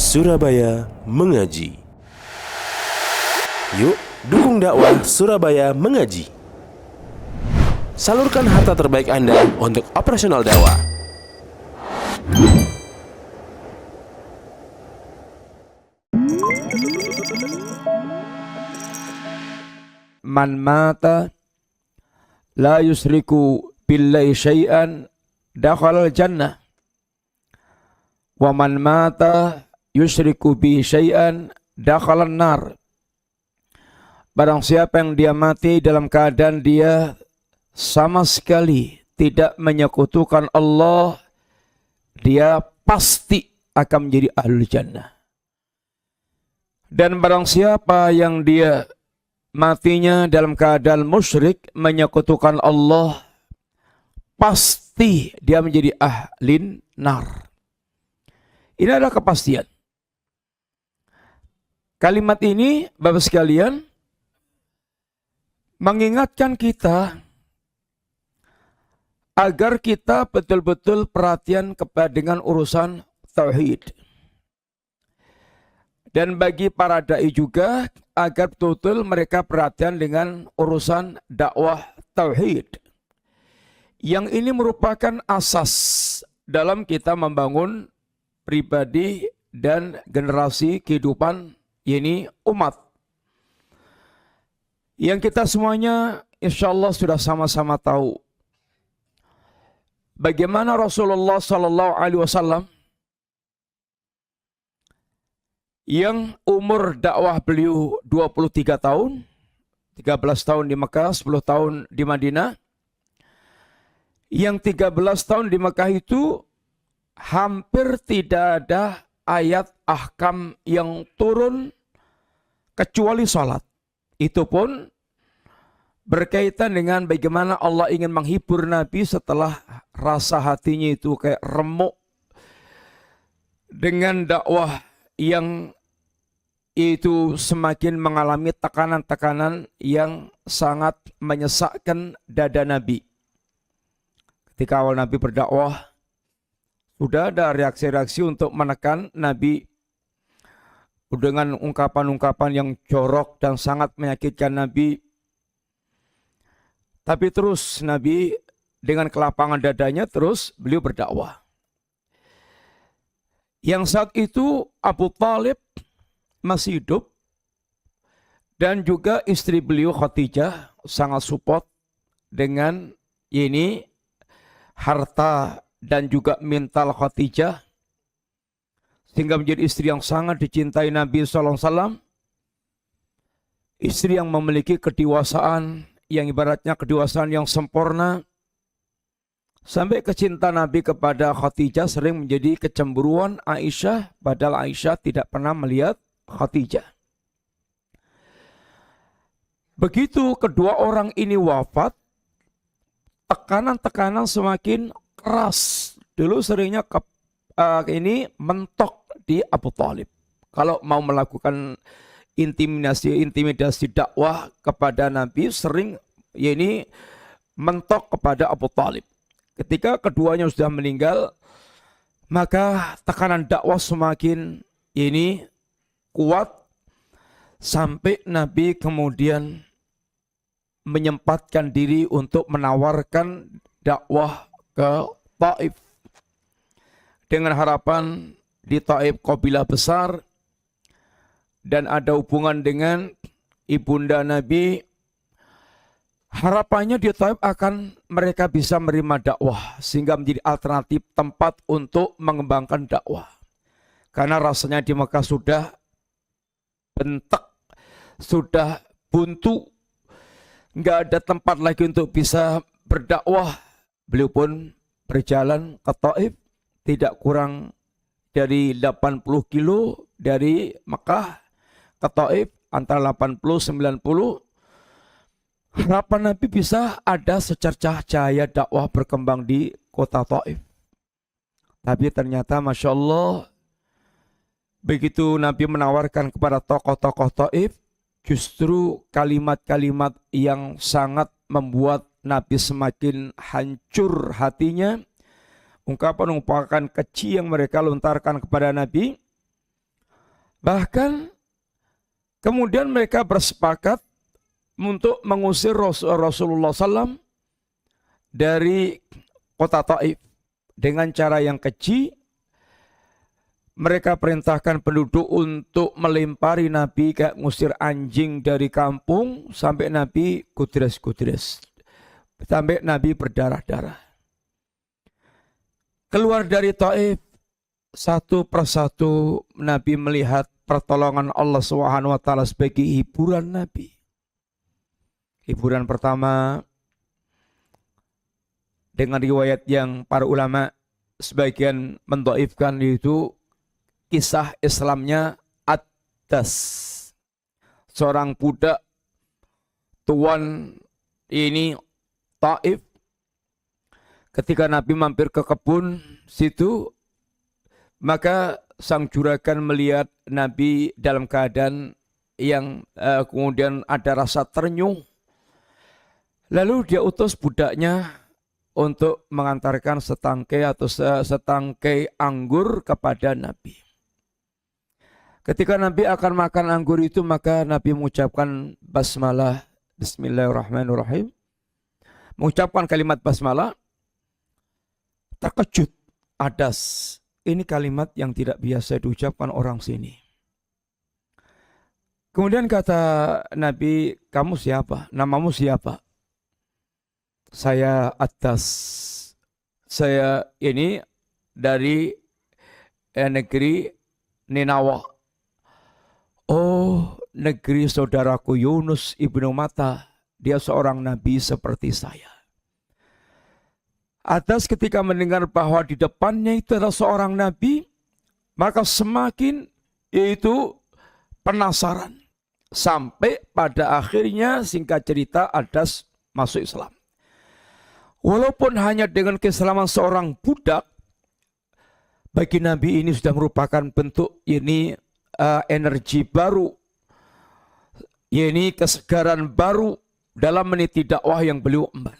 Surabaya Mengaji. Yuk, dukung dakwah Surabaya Mengaji. Salurkan harta terbaik Anda untuk operasional dakwah. Man mata la yusriku billahi syai'an dakhalal jannah wa man mata yusriku bi syai'an dakhalan nar. Barang siapa yang dia mati dalam keadaan dia sama sekali tidak menyekutukan Allah, dia pasti akan menjadi ahlul jannah. Dan barang siapa yang dia matinya dalam keadaan musyrik menyekutukan Allah, pasti dia menjadi ahlin nar. Ini adalah kepastian. Kalimat ini, Bapak sekalian, mengingatkan kita agar kita betul-betul perhatian dengan urusan tauhid. Dan bagi para dai juga agar betul-betul mereka perhatian dengan urusan dakwah tauhid. Yang ini merupakan asas dalam kita membangun pribadi dan generasi kehidupan ini umat. Yang kita semuanya insya Allah sudah sama-sama tahu bagaimana Rasulullah SAW yang umur dakwah beliau 23 tahun, 13 tahun di Mekah, 10 tahun di Madinah. Yang 13 tahun di Mekah itu hampir tidak ada ayat ahkam yang turun kecuali salat. Itu pun berkaitan dengan bagaimana Allah ingin menghibur Nabi setelah rasa hatinya itu kayak remuk dengan dakwah yang itu semakin mengalami tekanan-tekanan yang sangat menyesakkan dada Nabi. Ketika awal Nabi berdakwah, sudah ada reaksi-reaksi untuk menekan Nabi dengan ungkapan-ungkapan yang jorok dan sangat menyakitkan Nabi. Tapi terus Nabi dengan kelapangan dadanya terus beliau berdakwah. Yang saat itu Abu Thalib masih hidup dan juga istri beliau Khadijah sangat support dengan ini harta dan juga mental Khadijah sehingga menjadi istri yang sangat dicintai Nabi SAW, istri yang memiliki kedewasaan yang ibaratnya kedewasaan yang sempurna, sampai kecintaan Nabi kepada Khadijah sering menjadi kecemburuan Aisyah, padahal Aisyah tidak pernah melihat Khadijah. Begitu kedua orang ini wafat, tekanan-tekanan semakin keras. Dulu seringnya ini mentok di Abu Thalib. Kalau mau melakukan intimidasi dakwah kepada Nabi, sering ya ini mentok kepada Abu Thalib. Ketika keduanya sudah meninggal, maka tekanan dakwah semakin ini kuat sampai Nabi kemudian menyempatkan diri untuk menawarkan dakwah ke Taif dengan harapan di Taif kabilah besar dan ada hubungan dengan ibunda Nabi. Harapannya di Taif akan mereka bisa menerima dakwah sehingga menjadi alternatif tempat untuk mengembangkan dakwah. Karena rasanya di Mekah sudah bentek, sudah buntu, nggak ada tempat lagi untuk bisa berdakwah. Beliau pun berjalan ke Taif, tidak kurang dari 80 kilo dari Mekah ke Taif, antara 80-90. Harapan Nabi bisa ada secercah cahaya dakwah berkembang di kota Taif. Tapi ternyata Masya Allah, begitu Nabi menawarkan kepada tokoh-tokoh Taif, justru kalimat-kalimat yang sangat membuat Nabi semakin hancur hatinya. Ungkapan-ungkapan keji yang mereka lontarkan kepada Nabi Bahkan kemudian mereka bersepakat untuk mengusir Rasulullah SAW dari kota Taif dengan cara yang keji. Mereka perintahkan penduduk untuk melempari Nabi kayak ngusir anjing dari kampung sampai Nabi kudres-kudres. Sampai Nabi berdarah-darah. Keluar dari Taif, satu persatu Nabi melihat pertolongan Allah SWT sebagai hiburan Nabi. Hiburan pertama, dengan riwayat yang para ulama sebagian mendhaifkan, itu kisah Islamnya Attas, seorang budak tuan ini Taif. Ketika Nabi mampir ke kebun situ, maka sang juragan melihat Nabi dalam keadaan yang kemudian ada rasa ternyuh. Lalu dia utus budaknya untuk mengantarkan setangkai atau setangkai anggur kepada Nabi. Ketika Nabi akan makan anggur itu, maka Nabi mengucapkan basmalah, bismillahirrahmanirrahim. Mengucapkan kalimat basmalah, terkejut Adas. Ini kalimat yang tidak biasa diucapkan orang sini. Kemudian kata Nabi, kamu siapa? Namamu siapa? Saya Adas. Saya ini dari negeri Ninawa. Oh, negeri saudaraku Yunus ibnu Matta. Dia seorang nabi seperti saya. Atas ketika mendengar bahwa di depannya itu adalah seorang nabi, maka semakin yaitu penasaran. Sampai pada akhirnya singkat cerita Adas masuk Islam. Walaupun hanya dengan keislaman seorang budak, bagi nabi ini sudah merupakan bentuk ini energi baru, ini kesegaran baru dalam meniti dakwah yang beliau emban.